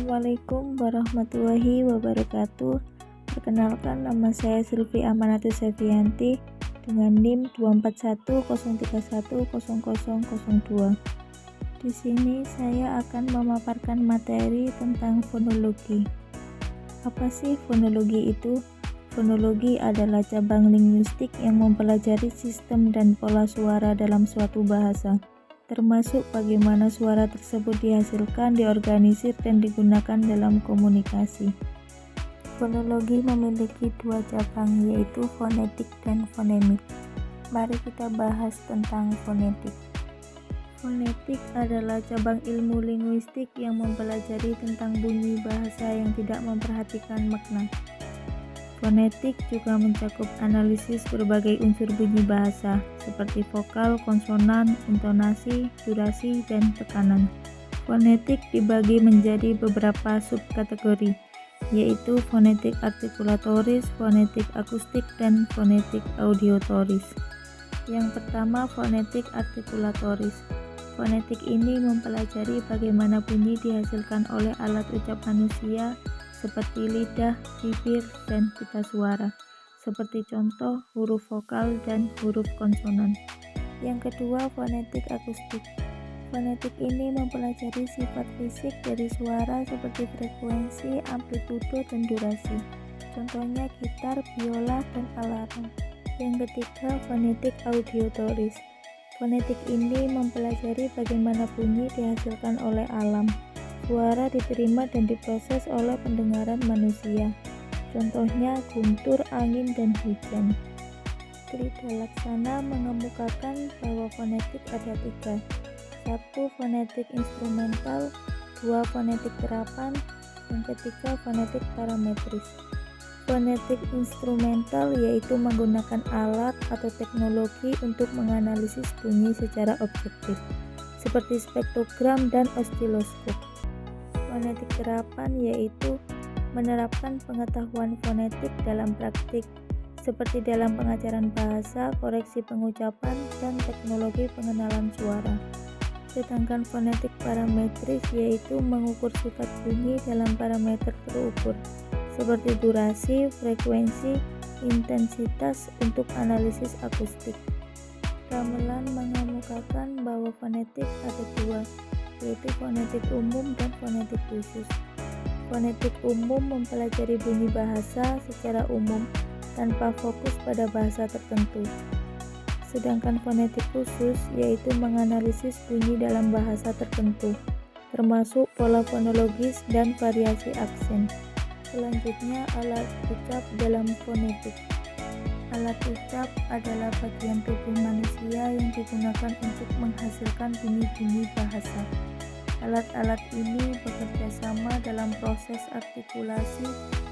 Assalamualaikum warahmatullahi wabarakatuh. Perkenalkan, nama saya Sylvi Amanati Sevianti dengan NIM 24103100002. Di sini saya akan memaparkan materi tentang fonologi. Apa sih fonologi itu? Fonologi adalah cabang linguistik yang mempelajari sistem dan pola suara dalam suatu bahasa, termasuk bagaimana suara tersebut dihasilkan, diorganisir, dan digunakan dalam komunikasi. Fonologi memiliki dua cabang, yaitu fonetik dan fonemik. Mari kita bahas tentang fonetik. Fonetik adalah cabang ilmu linguistik yang mempelajari tentang bunyi bahasa yang tidak memperhatikan makna. Fonetik juga mencakup analisis berbagai unsur bunyi bahasa, seperti vokal, konsonan, intonasi, durasi, dan tekanan. Fonetik dibagi menjadi beberapa subkategori, yaitu fonetik artikulatoris, fonetik akustik, dan fonetik audiotoris. Yang pertama, fonetik artikulatoris. Fonetik ini mempelajari bagaimana bunyi dihasilkan oleh alat ucap manusia, seperti lidah, bibir, dan pita suara, seperti contoh huruf vokal dan huruf konsonan. Yang kedua, fonetik akustik. Fonetik ini mempelajari sifat fisik dari suara seperti frekuensi, amplitudo, dan durasi. Contohnya gitar, biola, dan alarm. Yang ketiga, fonetik audiotoris. Fonetik ini mempelajari bagaimana bunyi dihasilkan oleh alam. Suara diterima dan diproses oleh pendengaran manusia. Contohnya guntur, angin, dan hujan. Krida Laksana mengemukakan bahwa fonetik ada tiga. 1. Fonetik instrumental, 2. Fonetik terapan, yang ketiga fonetik parametris. Fonetik instrumental yaitu menggunakan alat atau teknologi untuk menganalisis bunyi secara objektif, seperti spektrogram dan osiloskop. Fonetik terapan yaitu menerapkan pengetahuan fonetik dalam praktik, seperti dalam pengajaran bahasa, koreksi pengucapan, dan teknologi pengenalan suara. Sedangkan fonetik parametris yaitu mengukur sifat bunyi dalam parameter terukur, seperti durasi, frekuensi, intensitas untuk analisis akustik. Gamelan mengemukakan bahwa fonetik ada dua, yaitu fonetik umum dan fonetik khusus. Fonetik umum mempelajari bunyi bahasa secara umum tanpa fokus pada bahasa tertentu. Sedangkan fonetik khusus yaitu menganalisis bunyi dalam bahasa tertentu, termasuk pola fonologis dan variasi aksen. Selanjutnya, alat ucap dalam fonetik. Alat ucap adalah bagian tubuh manusia yang digunakan untuk menghasilkan bunyi-bunyi bahasa. Alat-alat ini bekerja sama dalam proses artikulasi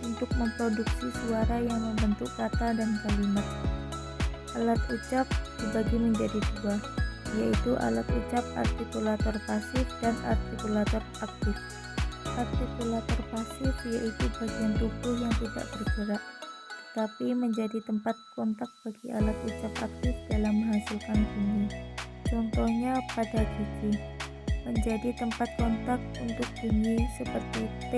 untuk memproduksi suara yang membentuk kata dan kalimat. Alat ucap dibagi menjadi dua, yaitu alat ucap artikulator pasif dan artikulator aktif. Artikulator pasif yaitu bagian tubuh yang tidak bergerak, tetapi menjadi tempat kontak bagi alat ucap aktif dalam menghasilkan bunyi. Contohnya pada gigi, menjadi tempat kontak untuk bunyi seperti T,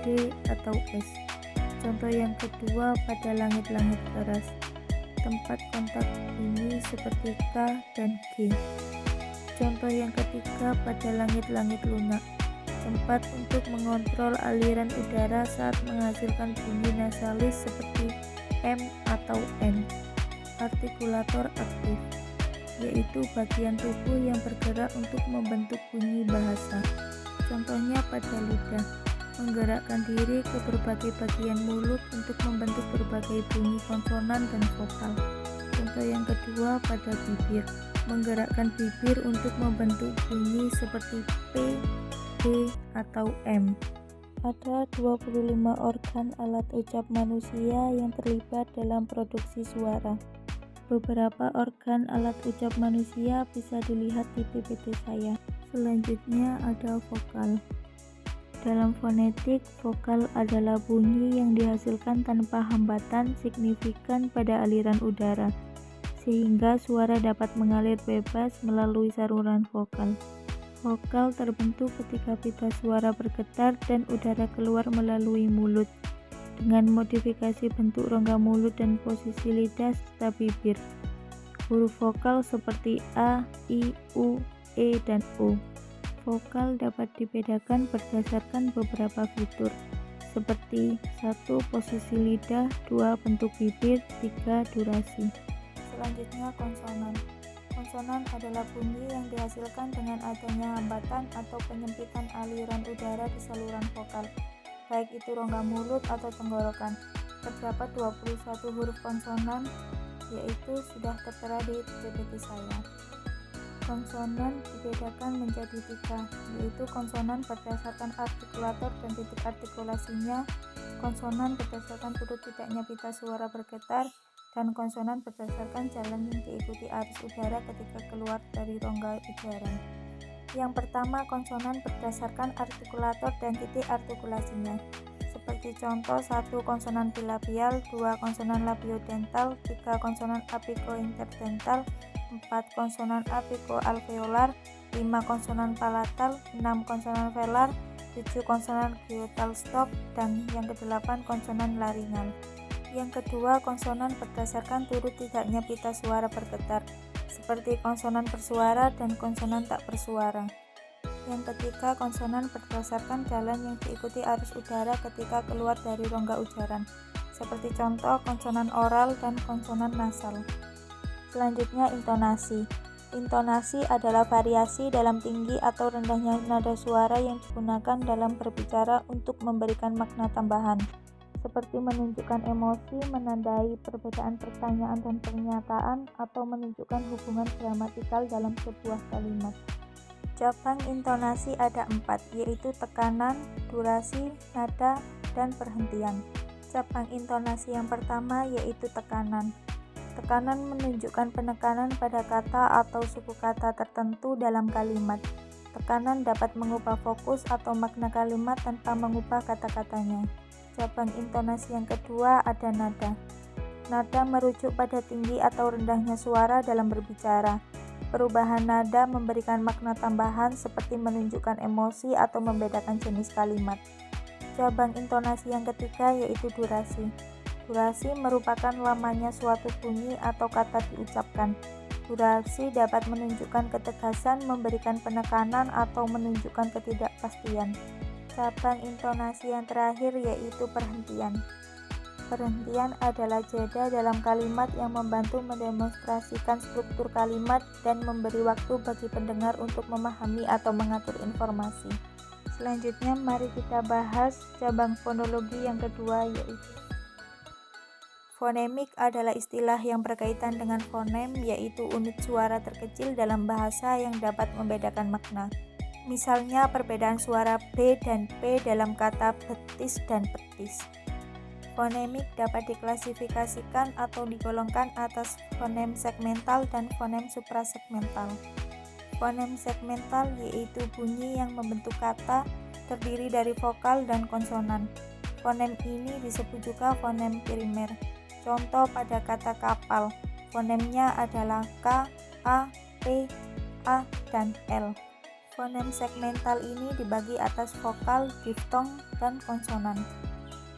D, atau S. Contoh yang kedua pada langit-langit keras, tempat kontak bunyi seperti K dan G. Contoh yang ketiga pada langit-langit lunak, tempat untuk mengontrol aliran udara saat menghasilkan bunyi nasalis seperti M atau N. Artikulator aktif yaitu bagian tubuh yang bergerak untuk membentuk bunyi bahasa. Contohnya pada lidah, menggerakkan diri ke berbagai bagian mulut untuk membentuk berbagai bunyi konsonan dan vokal. Contoh yang kedua pada bibir, menggerakkan bibir untuk membentuk bunyi seperti P, D, atau M. Ada 25 organ alat ucap manusia yang terlibat dalam produksi suara. Beberapa organ alat ucap manusia bisa dilihat di PPT saya. Selanjutnya ada vokal. Dalam fonetik, vokal adalah bunyi yang dihasilkan tanpa hambatan signifikan pada aliran udara, sehingga suara dapat mengalir bebas melalui saluran vokal. Vokal terbentuk ketika pita suara bergetar dan udara keluar melalui mulut, dengan modifikasi bentuk rongga mulut dan posisi lidah serta bibir. Huruf vokal seperti A, I, U, E, dan O. Vokal dapat dibedakan berdasarkan beberapa fitur, seperti 1. Posisi lidah, 2. Bentuk bibir, 3. Durasi. Selanjutnya konsonan. Konsonan adalah bunyi yang dihasilkan dengan adanya hambatan atau penyempitan aliran udara di saluran vokal, baik itu rongga mulut atau tenggorokan. Terdapat 21 huruf konsonan, yaitu sudah tertera di PPT saya. Konsonan dibedakan menjadi 3, yaitu konsonan berdasarkan artikulator dan titik artikulasinya, konsonan berdasarkan urut tidaknya pita suara bergetar, dan konsonan berdasarkan jalan yang diikuti arus udara ketika keluar dari rongga ujaran. Yang pertama, konsonan berdasarkan artikulator dan titik artikulasinya. Seperti contoh, 1. Konsonan bilabial, 2. Konsonan labiodental, 3. Konsonan apiko-interdental, 4. Konsonan apiko-alveolar, 5. Konsonan palatal, 6. Konsonan velar, 7. Konsonan glottal stop, dan yang ke-8 konsonan laringal. Yang kedua, konsonan berdasarkan turut tidaknya pita suara bergetar, seperti konsonan bersuara dan konsonan tak bersuara. Yang ketiga, konsonan berdasarkan jalan yang diikuti arus udara ketika keluar dari rongga ujaran, seperti contoh konsonan oral dan konsonan nasal. Selanjutnya, intonasi. Intonasi adalah variasi dalam tinggi atau rendahnya nada suara yang digunakan dalam berbicara untuk memberikan makna tambahan, seperti menunjukkan emosi, menandai perbedaan pertanyaan dan pernyataan, atau menunjukkan hubungan gramatikal dalam sebuah kalimat. Cabang intonasi ada 4, yaitu tekanan, durasi, nada, dan perhentian. Cabang intonasi yang pertama yaitu tekanan. Tekanan menunjukkan penekanan pada kata atau suku kata tertentu dalam kalimat. Tekanan dapat mengubah fokus atau makna kalimat tanpa mengubah kata-katanya. Cabang intonasi yang kedua ada nada. Nada merujuk pada tinggi atau rendahnya suara dalam berbicara. Perubahan nada memberikan makna tambahan seperti menunjukkan emosi atau membedakan jenis kalimat. Cabang intonasi yang ketiga yaitu durasi. Durasi merupakan lamanya suatu bunyi atau kata diucapkan. Durasi dapat menunjukkan ketegasan, memberikan penekanan, atau menunjukkan ketidakpastian. Cabang intonasi yang terakhir yaitu perhentian. Perhentian adalah jeda dalam kalimat yang membantu mendemonstrasikan struktur kalimat dan memberi waktu bagi pendengar untuk memahami atau mengatur informasi. Selanjutnya, mari kita bahas cabang fonologi yang kedua yaitu fonemik adalah istilah yang berkaitan dengan fonem, yaitu unit suara terkecil dalam bahasa yang dapat membedakan makna. Misalnya perbedaan suara B dan P dalam kata betis dan petis. Fonemik dapat diklasifikasikan atau digolongkan atas fonem segmental dan fonem suprasegmental. Fonem segmental yaitu bunyi yang membentuk kata, terdiri dari vokal dan konsonan. Fonem ini disebut juga fonem primer. Contoh pada kata kapal, fonemnya adalah K, A, P, A, dan L. Fonem segmental ini dibagi atas vokal, diftong, dan konsonan.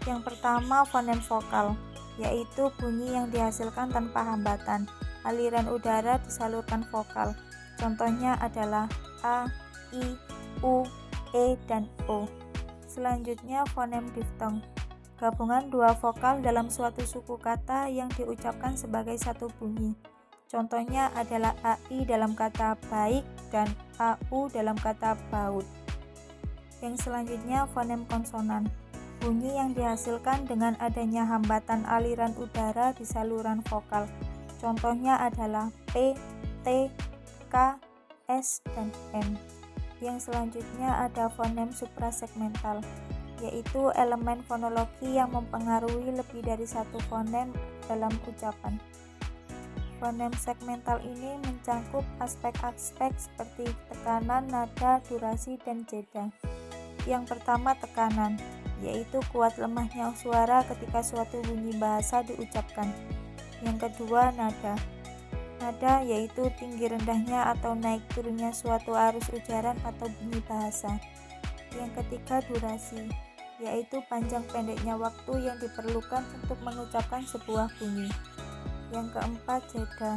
Yang pertama, fonem vokal, yaitu bunyi yang dihasilkan tanpa hambatan. Aliran udara disalurkan vokal. Contohnya adalah A, I, U, E, dan O. Selanjutnya, fonem diftong. Gabungan dua vokal dalam suatu suku kata yang diucapkan sebagai satu bunyi. Contohnya adalah AI dalam kata baik dan AU dalam kata baut. Yang selanjutnya fonem konsonan. Bunyi yang dihasilkan dengan adanya hambatan aliran udara di saluran vokal. Contohnya adalah P, T, K, S, dan M. Yang selanjutnya ada fonem suprasegmental, yaitu elemen fonologi yang mempengaruhi lebih dari satu fonem dalam ucapan. Fonem segmental ini mencangkup aspek-aspek seperti tekanan, nada, durasi, dan jeda. Yang pertama tekanan, yaitu kuat lemahnya suara ketika suatu bunyi bahasa diucapkan. Yang kedua nada. Nada yaitu tinggi rendahnya atau naik turunnya suatu arus ujaran atau bunyi bahasa. Yang ketiga, durasi, yaitu panjang pendeknya waktu yang diperlukan untuk mengucapkan sebuah bunyi. Yang keempat, jeda,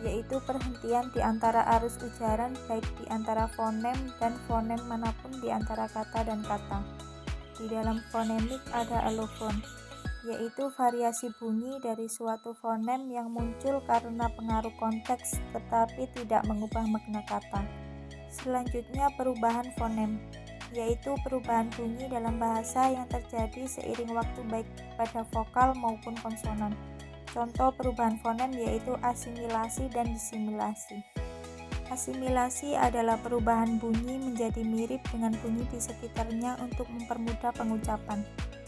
yaitu perhentian di antara arus ujaran baik di antara fonem dan fonem manapun di antara kata dan kata. Di dalam fonemik ada alofon, yaitu variasi bunyi dari suatu fonem yang muncul karena pengaruh konteks tetapi tidak mengubah makna kata. Selanjutnya, perubahan fonem, yaitu perubahan bunyi dalam bahasa yang terjadi seiring waktu baik pada vokal maupun konsonan. Contoh perubahan fonem yaitu asimilasi dan disimilasi. Asimilasi adalah perubahan bunyi menjadi mirip dengan bunyi di sekitarnya untuk mempermudah pengucapan.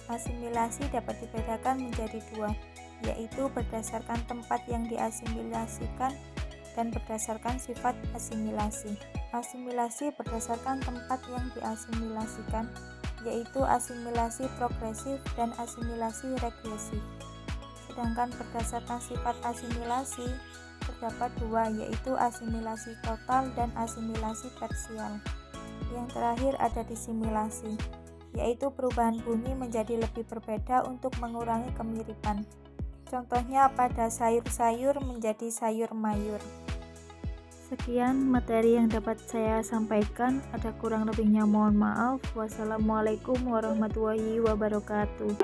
Asimilasi dapat dibedakan menjadi dua, yaitu berdasarkan tempat yang diasimilasikan dan berdasarkan sifat asimilasi. Asimilasi berdasarkan tempat yang diasimilasikan, yaitu asimilasi progresif dan asimilasi regresif. Sedangkan berdasarkan sifat asimilasi, terdapat dua, yaitu asimilasi total dan asimilasi parsial. Yang terakhir ada disimilasi, yaitu perubahan bunyi menjadi lebih berbeda untuk mengurangi kemiripan. Contohnya pada sayur-sayur menjadi sayur mayur. Sekian materi yang dapat saya sampaikan, ada kurang lebihnya mohon maaf. Wassalamualaikum warahmatullahi wabarakatuh.